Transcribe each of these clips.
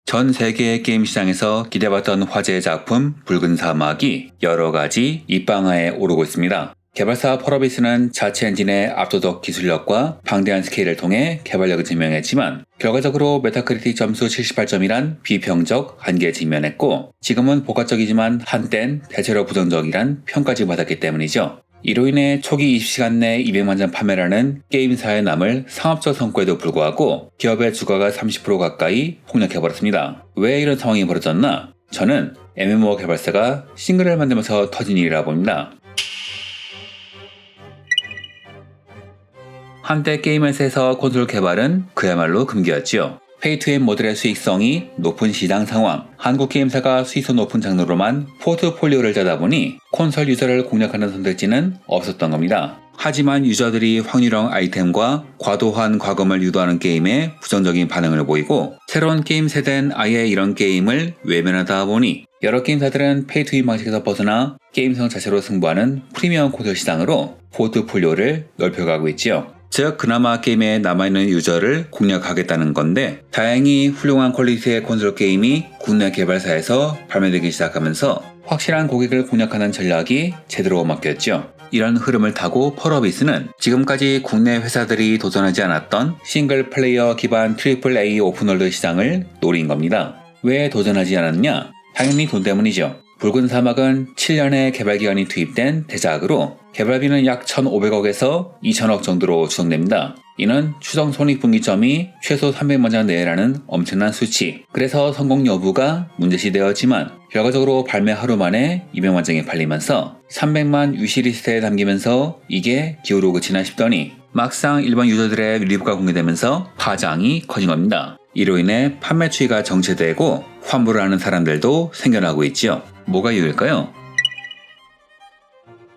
전 세계 게임 시장에서 기대받던 화제의 작품 붉은 사막이 여러가지 입방아에 오르고 있습니다. 개발사 펄어비스는 자체 엔진의 압도적 기술력과 방대한 스케일을 통해 개발력을 증명했지만 결과적으로 메타크리틱 점수 78점이란 비평적 한계에 직면했고 지금은 복합적이지만 한땐 대체로 부정적이란 평가지 받았기 때문이죠. 이로 인해 초기 20시간 내 200만 점 판매라는 게임사에 남을 상업적 성과에도 불구하고 기업의 주가가 30% 가까이 폭락해버렸습니다. 왜 이런 상황이 벌어졌나? 저는 MMO 개발사가 싱글을 만들면서 터진 일이라 봅니다. 한때 게임 회사에서 콘솔 개발은 그야말로 금기였지요. 페이투윈 모델의 수익성이 높은 시장 상황, 한국 게임사가 수익성 높은 장르로만 포트폴리오를 짜다 보니 콘솔 유저를 공략하는 선택지는 없었던 겁니다. 하지만 유저들이 확률형 아이템과 과도한 과금을 유도하는 게임에 부정적인 반응을 보이고 새로운 게임 세대는 아예 이런 게임을 외면하다 보니 여러 게임사들은 페이투윈 방식에서 벗어나 게임성 자체로 승부하는 프리미엄 콘솔 시장으로 포트폴리오를 넓혀가고 있지요. 즉 그나마 게임에 남아있는 유저를 공략하겠다는 건데 다행히 훌륭한 퀄리티의 콘솔 게임이 국내 개발사에서 발매되기 시작하면서 확실한 고객을 공략하는 전략이 제대로 먹혔죠. 이런 흐름을 타고 펄어비스는 지금까지 국내 회사들이 도전하지 않았던 싱글 플레이어 기반 AAA 오픈월드 시장을 노린 겁니다. 왜 도전하지 않았냐? 당연히 돈 때문이죠. 붉은 사막은 7년의 개발기간이 투입된 대작으로 개발비는 약 1,500억에서 2,000억 정도로 추정됩니다. 이는 추정 손익분기점이 최소 300만 장 내외라는 엄청난 수치. 그래서 성공 여부가 문제시되었지만 결과적으로 발매 하루 만에 200만 장이 팔리면서 300만 위시리스트에 담기면서 이게 기호로 그치나 싶더니 막상 일반 유저들의 리뷰가 공개되면서 파장이 커진 겁니다. 이로 인해 판매 추이가 정체되고 환불을 하는 사람들도 생겨나고 있지요. 뭐가 이유일까요?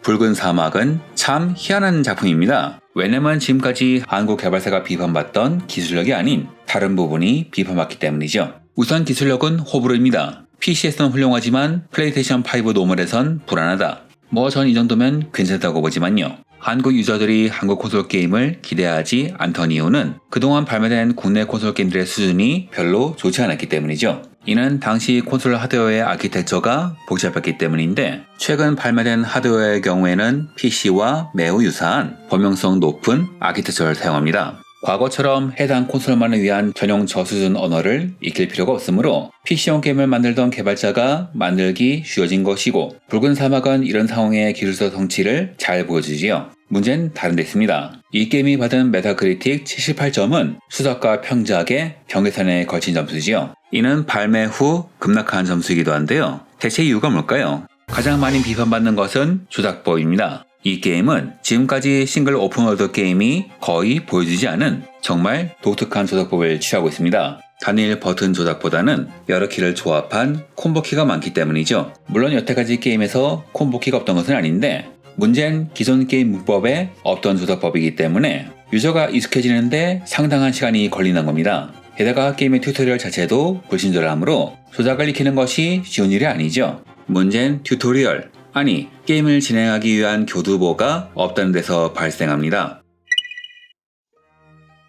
붉은 사막은 참 희한한 작품입니다. 왜냐면 지금까지 한국 개발사가 비판받던 기술력이 아닌 다른 부분이 비판받기 때문이죠. 우선 기술력은 호불호입니다. PC에서는 훌륭하지만 플레이스테이션 5 노멀에선 불안하다. 전 이 정도면 괜찮다고 보지만요. 한국 유저들이 한국 콘솔 게임을 기대하지 않던 이유는 그동안 발매된 국내 콘솔 게임들의 수준이 별로 좋지 않았기 때문이죠. 이는 당시 콘솔 하드웨어의 아키텍처가 복잡했기 때문인데 최근 발매된 하드웨어의 경우에는 PC와 매우 유사한 범용성 높은 아키텍처를 사용합니다. 과거처럼 해당 콘솔만을 위한 전용 저수준 언어를 익힐 필요가 없으므로 PC용 게임을 만들던 개발자가 만들기 쉬워진 것이고 붉은 사막은 이런 상황의 기술적 성취를 잘 보여주지요. 문제는 다른 데 있습니다. 이 게임이 받은 메타크리틱 78점은 수작과 평작의 경계선에 걸친 점수지요. 이는 발매 후 급락한 점수이기도 한데요. 대체 이유가 뭘까요? 가장 많이 비판받는 것은 조작법입니다. 이 게임은 지금까지 싱글 오픈월드 게임이 거의 보여주지 않은 정말 독특한 조작법을 취하고 있습니다. 단일 버튼 조작보다는 여러 키를 조합한 콤보키가 많기 때문이죠. 물론 여태까지 게임에서 콤보키가 없던 것은 아닌데 문제는 기존 게임 문법에 없던 조작법이기 때문에 유저가 익숙해지는데 상당한 시간이 걸리는 겁니다. 게다가 게임의 튜토리얼 자체도 불친절하므로 조작을 익히는 것이 쉬운 일이 아니죠. 문제는 튜토리얼, 아니 게임을 진행하기 위한 교두보가 없다는 데서 발생합니다.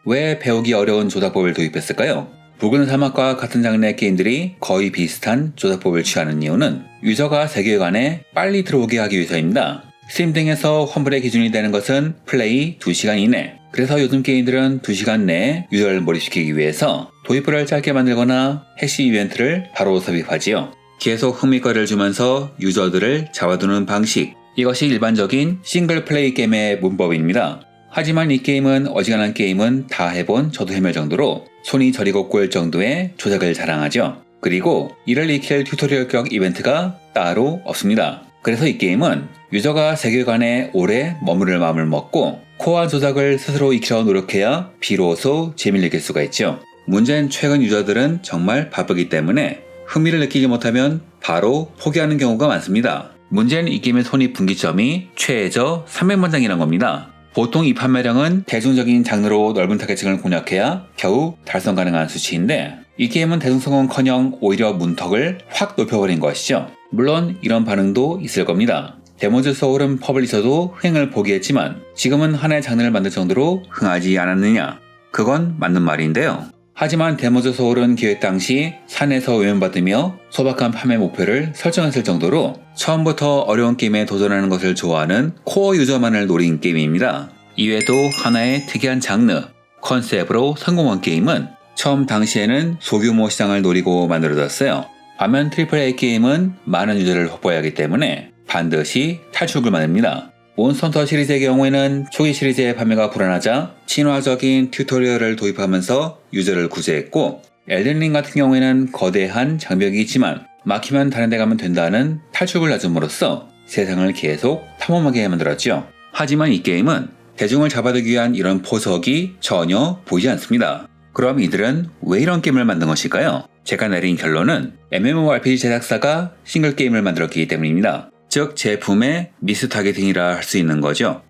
왜 배우기 어려운 조작법을 도입했을까요? 붉은 사막과 같은 장르의 게임들이 거의 비슷한 조작법을 취하는 이유는 유저가 세계관에 빨리 들어오게 하기 위해서입니다. 스팀 등에서 환불의 기준이 되는 것은 플레이 2시간 이내. 그래서 요즘 게임들은 2시간 내에 유저를 몰입시키기 위해서 도입부를 짧게 만들거나 해시 이벤트를 바로 삽입하지요. 계속 흥미거리를 주면서 유저들을 잡아두는 방식. 이것이 일반적인 싱글 플레이 게임의 문법입니다. 하지만 이 게임은 어지간한 게임은 다 해본 저도 헤맬 정도로 손이 저리고 꼬일 정도의 조작을 자랑하죠. 그리고 이를 익힐 튜토리얼격 이벤트가 따로 없습니다. 그래서 이 게임은 유저가 세계관에 오래 머무를 마음을 먹고 코어 조작을 스스로 익혀 노력해야 비로소 재미를 느낄 수가 있죠. 문제는 최근 유저들은 정말 바쁘기 때문에 흥미를 느끼지 못하면 바로 포기하는 경우가 많습니다. 문제는 이 게임의 손익분기점이 최저 300만 장이란 겁니다. 보통 이 판매량은 대중적인 장르로 넓은 타겟층을 공략해야 겨우 달성 가능한 수치인데 이 게임은 대중성은커녕 오히려 문턱을 확 높여버린 것이죠. 물론 이런 반응도 있을 겁니다. 데몬즈 소울은 퍼블리셔도 흥행을 포기했지만 지금은 하나의 장르를 만들 정도로 흥하지 않았느냐? 그건 맞는 말인데요. 하지만 데모즈 소울은 기획 당시 산에서 외면받으며 소박한 판매 목표를 설정했을 정도로 처음부터 어려운 게임에 도전하는 것을 좋아하는 코어 유저만을 노린 게임입니다. 이외에도 하나의 특이한 장르, 컨셉으로 성공한 게임은 처음 당시에는 소규모 시장을 노리고 만들어졌어요. 반면 AAA 게임은 많은 유저를 확보해야 하기 때문에 반드시 탈출을 만듭니다. 몬스터헌터 시리즈의 경우에는 초기 시리즈의 판매가 불안하자 친화적인 튜토리얼을 도입하면서 유저를 구제했고, 엘든링 같은 경우에는 거대한 장벽이 있지만 막히면 다른 데 가면 된다는 탈출을 놔줌으로써 세상을 계속 탐험하게 만들었죠. 하지만 이 게임은 대중을 잡아들기 위한 이런 포석이 전혀 보이지 않습니다. 그럼 이들은 왜 이런 게임을 만든 것일까요? 제가 내린 결론은 MMORPG 제작사가 싱글 게임을 만들었기 때문입니다. 즉 제품의 미스 타겟팅이라 할 수 있는 거죠.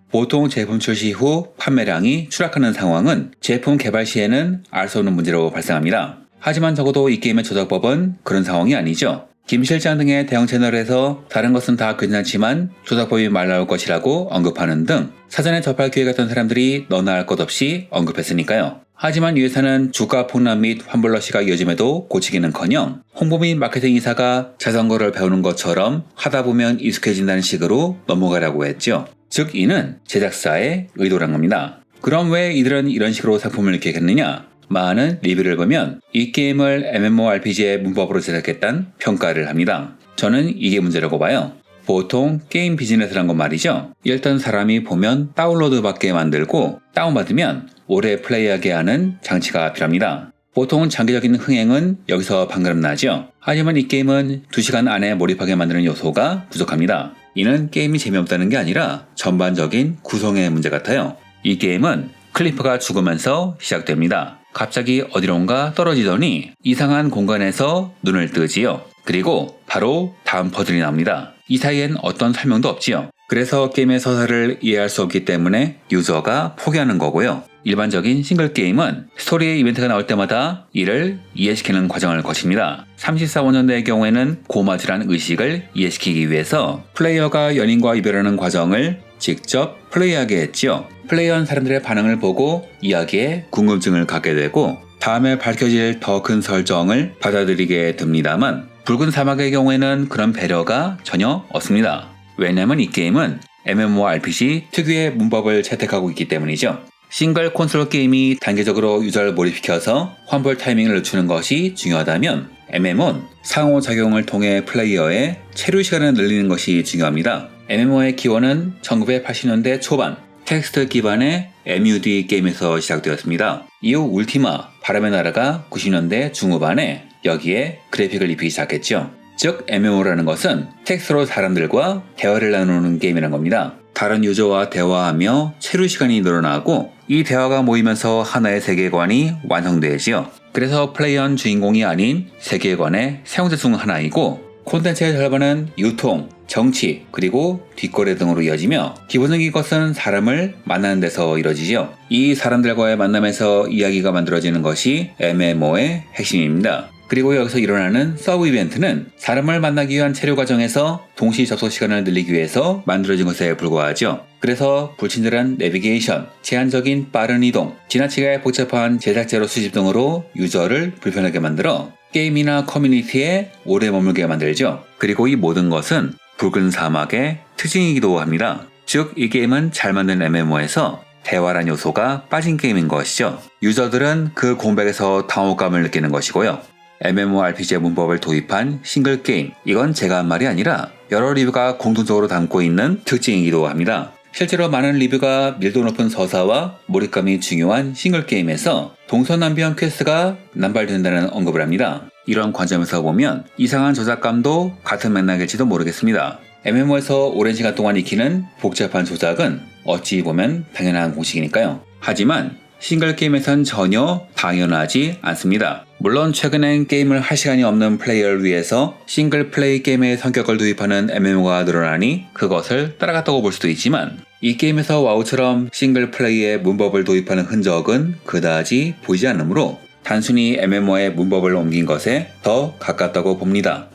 보통 제품 출시 후 판매량이 추락하는 상황은 제품 개발 시에는 알 수 없는 문제로 발생합니다. 하지만 적어도 이 게임의 조작법은 그런 상황이 아니죠. 김 실장 등의 대형 채널에서 다른 것은 다 괜찮지만 조작법이 말 나올 것이라고 언급하는 등 사전에 접할 기회 같은 사람들이 너나 할 것 없이 언급했으니까요. 하지만 이 회사는 주가 폭락 및 환불러시가 이어짐에도 고치기는커녕 홍보 및 마케팅 이사가 자전거를 배우는 것처럼 하다 보면 익숙해진다는 식으로 넘어가라고 했죠. 즉 이는 제작사의 의도란 겁니다. 그럼 왜 이들은 이런 식으로 상품을 기획했느냐? 많은 리뷰를 보면 이 게임을 MMORPG의 문법으로 제작했다는 평가를 합니다. 저는 이게 문제라고 봐요. 보통 게임 비즈니스란 건 말이죠. 일단 사람이 보면 다운로드 받게 만들고 다운받으면 오래 플레이하게 하는 장치가 필요합니다. 보통 장기적인 흥행은 여기서 방금나죠. 하지만 이 게임은 2시간 안에 몰입하게 만드는 요소가 부족합니다. 이는 게임이 재미없다는 게 아니라 전반적인 구성의 문제 같아요. 이 게임은 클리프가 죽으면서 시작됩니다. 갑자기 어디론가 떨어지더니 이상한 공간에서 눈을 뜨지요. 그리고 바로 다음 퍼즐이 나옵니다. 이 사이엔 어떤 설명도 없지요. 그래서 게임의 서사를 이해할 수 없기 때문에 유저가 포기하는 거고요. 일반적인 싱글 게임은 스토리의 이벤트가 나올 때마다 이를 이해시키는 과정을 거칩니다. 34~5년대의 경우에는 고마지란 의식을 이해시키기 위해서 플레이어가 연인과 이별하는 과정을 직접 플레이하게 했지요. 플레이한 사람들의 반응을 보고 이야기에 궁금증을 갖게 되고 다음에 밝혀질 더 큰 설정을 받아들이게 됩니다만 붉은 사막의 경우에는 그런 배려가 전혀 없습니다. 왜냐면 이 게임은 MMORPG 특유의 문법을 채택하고 있기 때문이죠. 싱글 콘솔 게임이 단계적으로 유저를 몰입시켜서 환불 타이밍을 늦추는 것이 중요하다면 MMO는 상호작용을 통해 플레이어의 체류 시간을 늘리는 것이 중요합니다. MMO의 기원은 1980년대 초반 텍스트 기반의 MUD 게임에서 시작되었습니다. 이후 울티마, 바람의 나라가 90년대 중후반에 여기에 그래픽을 입히기 시작했죠. 즉 MMO라는 것은 텍스트로 사람들과 대화를 나누는 게임이라는 겁니다. 다른 유저와 대화하며 체류 시간이 늘어나고 이 대화가 모이면서 하나의 세계관이 완성되지요. 그래서 플레이어는 주인공이 아닌 세계관의 사용자 중 하나이고 콘텐츠의 절반은 유통, 정치, 그리고 뒷거래 등으로 이어지며 기본적인 것은 사람을 만나는 데서 이루어지죠. 이 사람들과의 만남에서 이야기가 만들어지는 것이 MMO의 핵심입니다. 그리고 여기서 일어나는 서브 이벤트는 사람을 만나기 위한 체류 과정에서 동시 접속 시간을 늘리기 위해서 만들어진 것에 불과하죠. 그래서 불친절한 내비게이션, 제한적인 빠른 이동, 지나치게 복잡한 제작제로 수집 등으로 유저를 불편하게 만들어 게임이나 커뮤니티에 오래 머물게 만들죠. 그리고 이 모든 것은 붉은 사막의 특징이기도 합니다. 즉, 이 게임은 잘 만든 MMO에서 대화란 요소가 빠진 게임인 것이죠. 유저들은 그 공백에서 당혹감을 느끼는 것이고요. MMORPG의 문법을 도입한 싱글 게임, 이건 제가 한 말이 아니라 여러 리뷰가 공통적으로 담고 있는 특징이기도 합니다. 실제로 많은 리뷰가 밀도 높은 서사와 몰입감이 중요한 싱글 게임에서 동서남북 퀘스트가 남발된다는 언급을 합니다. 이런 관점에서 보면 이상한 조작감도 같은 맥락일지도 모르겠습니다. MMO에서 오랜 시간 동안 익히는 복잡한 조작은 어찌 보면 당연한 공식이니까요. 하지만 싱글 게임에선 전혀 당연하지 않습니다. 물론 최근엔 게임을 할 시간이 없는 플레이어를 위해서 싱글 플레이 게임의 성격을 도입하는 MMO가 늘어나니 그것을 따라갔다고 볼 수도 있지만 이 게임에서 와우처럼 싱글 플레이의 문법을 도입하는 흔적은 그다지 보이지 않으므로 단순히 MMO의 문법을 옮긴 것에 더 가깝다고 봅니다.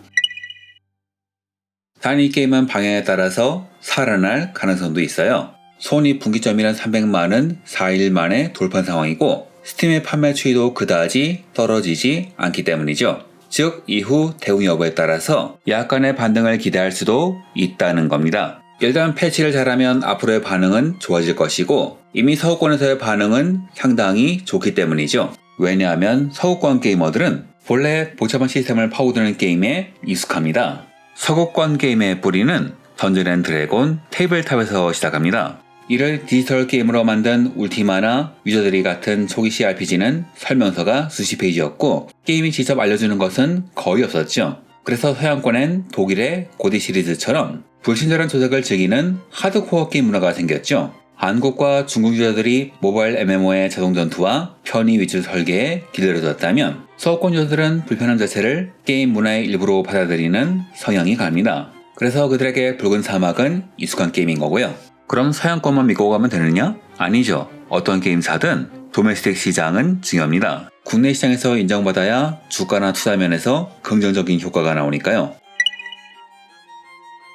단 이 게임은 방향에 따라서 살아날 가능성도 있어요. 손익 분기점이란 300만은 4일 만에 돌파한 상황이고 스팀의 판매 추이도 그다지 떨어지지 않기 때문이죠. 즉 이후 대응 여부에 따라서 약간의 반등을 기대할 수도 있다는 겁니다. 일단 패치를 잘하면 앞으로의 반응은 좋아질 것이고 이미 서구권에서의 반응은 상당히 좋기 때문이죠. 왜냐하면 서구권 게이머들은 본래 복잡한 시스템을 파고드는 게임에 익숙합니다. 서구권 게임의 뿌리는 던전 앤 드래곤 테이블탑에서 시작합니다. 이를 디지털 게임으로 만든 울티마나 유저들이 같은 초기 CRPG는 설명서가 수십 페이지였고 게임이 직접 알려주는 것은 거의 없었죠. 그래서 서양권엔 독일의 고디 시리즈처럼 불친절한 조작을 즐기는 하드코어 게임 문화가 생겼죠. 한국과 중국 유저들이 모바일 MMO의 자동 전투와 편의 위주 설계에 기다려졌다면 서구권 유저들은 불편함 자체를 게임 문화의 일부로 받아들이는 성향이 갑니다. 그래서 그들에게 붉은 사막은 익숙한 게임인 거고요. 그럼 서양권만 믿고 가면 되느냐? 아니죠. 어떤 게임사든 도메스틱 시장은 중요합니다. 국내 시장에서 인정받아야 주가나 투자 면에서 긍정적인 효과가 나오니까요.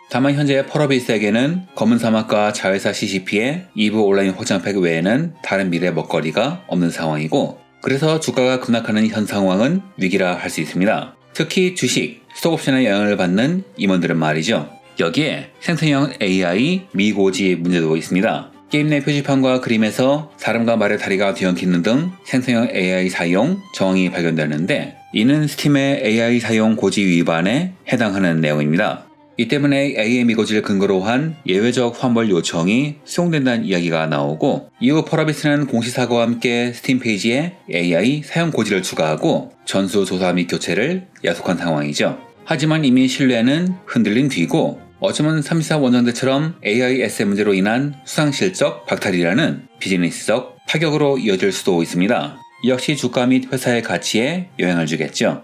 다만 현재 펄어비스에게는 검은 사막과 자회사 CCP의 2부 온라인 확장팩 외에는 다른 미래 먹거리가 없는 상황이고 그래서 주가가 급락하는 현 상황은 위기라 할 수 있습니다. 특히 주식, 스톡옵션에 영향을 받는 임원들은 말이죠. 여기에 생성형 AI 미고지 문제도 있습니다. 게임 내 표지판과 그림에서 사람과 말의 다리가 뒤엉키는 등 생성형 AI 사용 정황이 발견되는데 이는 스팀의 AI 사용 고지 위반에 해당하는 내용입니다. 이 때문에 AI 미고지를 근거로 한 예외적 환불 요청이 수용된다는 이야기가 나오고 이후 펄어비스는 공식 사과와 함께 스팀 페이지에 AI 사용 고지를 추가하고 전수조사 및 교체를 야속한 상황이죠. 하지만 이미 신뢰는 흔들린 뒤고 어쩌면 3.14 원정대처럼 AI SM 문제로 인한 수상실적 박탈이라는 비즈니스적 타격으로 이어질 수도 있습니다. 이 역시 주가 및 회사의 가치에 영향을 주겠죠.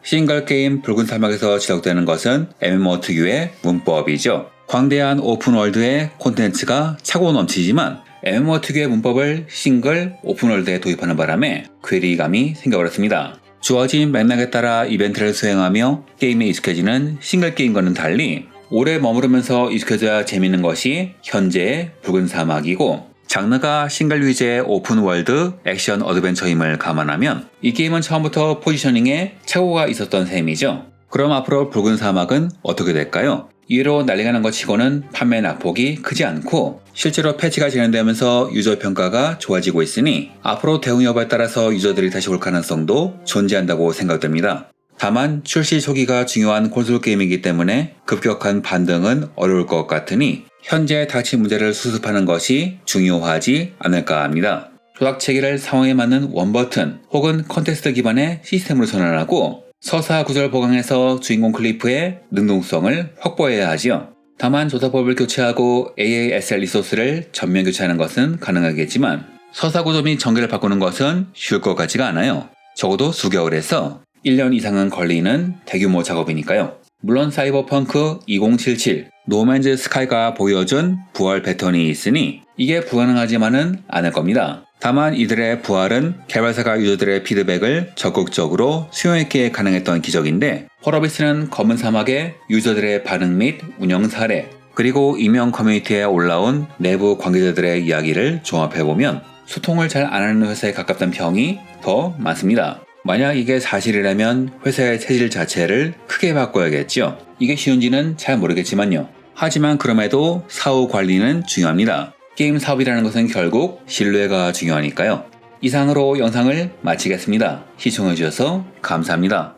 싱글게임 붉은 사막에서 지적되는 것은 MMO 특유의 문법이죠. 광대한 오픈월드의 콘텐츠가 차고 넘치지만 MMO 특유의 문법을 싱글 오픈월드에 도입하는 바람에 괴리감이 생겨버렸습니다. 주어진 맥락에 따라 이벤트를 수행하며 게임에 익숙해지는 싱글게임과는 달리 오래 머무르면서 익숙해져야 재밌는 것이 현재의 붉은 사막이고 장르가 싱글 위주의 오픈월드 액션 어드벤처임을 감안하면 이 게임은 처음부터 포지셔닝에 착오가 있었던 셈이죠. 그럼 앞으로 붉은 사막은 어떻게 될까요? 이외로 난리가 난 것 치고는 판매 낙폭이 크지 않고 실제로 패치가 진행되면서 유저 평가가 좋아지고 있으니 앞으로 대응 여부에 따라서 유저들이 다시 올 가능성도 존재한다고 생각됩니다. 다만 출시 초기가 중요한 콘솔 게임이기 때문에 급격한 반등은 어려울 것 같으니 현재 닥친 문제를 수습하는 것이 중요하지 않을까 합니다. 조작 체계를 상황에 맞는 원버튼 혹은 컨텍스트 기반의 시스템으로 전환하고 서사 구조를 보강해서 주인공 클리프의 능동성을 확보해야 하지요. 다만 조사법을 교체하고 AASL 리소스를 전면 교체하는 것은 가능하겠지만 서사 구조 및 전개를 바꾸는 것은 쉬울 것 같지가 않아요. 적어도 수개월에서 1년 이상은 걸리는 대규모 작업이니까요. 물론 사이버펑크 2077, 노맨즈 스카이가 보여준 부활 패턴이 있으니 이게 불가능하지만은 않을 겁니다. 다만 이들의 부활은 개발사가 유저들의 피드백을 적극적으로 수용했기에 가능했던 기적인데 펄어비스는 검은 사막의 유저들의 반응 및 운영 사례 그리고 익명 커뮤니티에 올라온 내부 관계자들의 이야기를 종합해보면 소통을 잘 안 하는 회사에 가깝다는 평이 더 많습니다. 만약 이게 사실이라면 회사의 체질 자체를 크게 바꿔야겠죠. 이게 쉬운지는 잘 모르겠지만요. 하지만 그럼에도 사후 관리는 중요합니다. 게임 사업이라는 것은 결국 신뢰가 중요하니까요. 이상으로 영상을 마치겠습니다. 시청해주셔서 감사합니다.